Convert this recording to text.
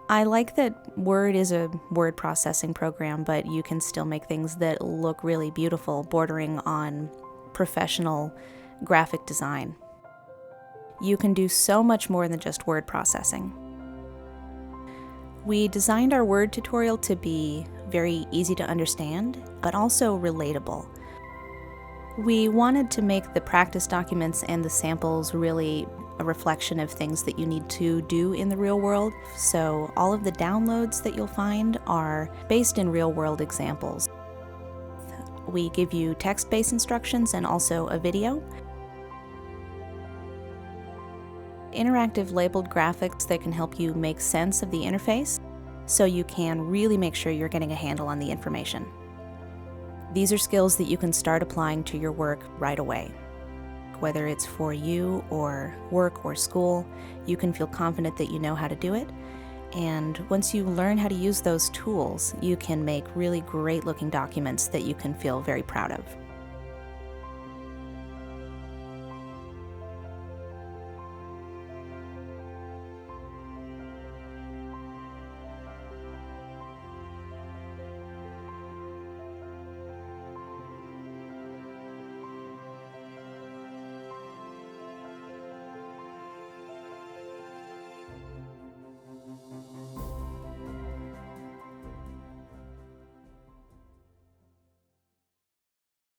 I like that Word is a word processing program, but you can still make things that look really beautiful, bordering on professional graphic design. You can do so much more than just word processing. We designed our Word tutorial to be very easy to understand, but also relatable. We wanted to make the practice documents and the samples really a reflection of things that you need to do in the real world. So all of the downloads that you'll find are based in real world examples. We give you text-based instructions and also a video. Interactive labeled graphics that can help you make sense of the interface so you can really make sure you're getting a handle on the information. These are skills that you can start applying to your work right away. Whether it's for you or work or school, you can feel confident that you know how to do it. And once you learn how to use those tools, you can make really great looking documents that you can feel very proud of.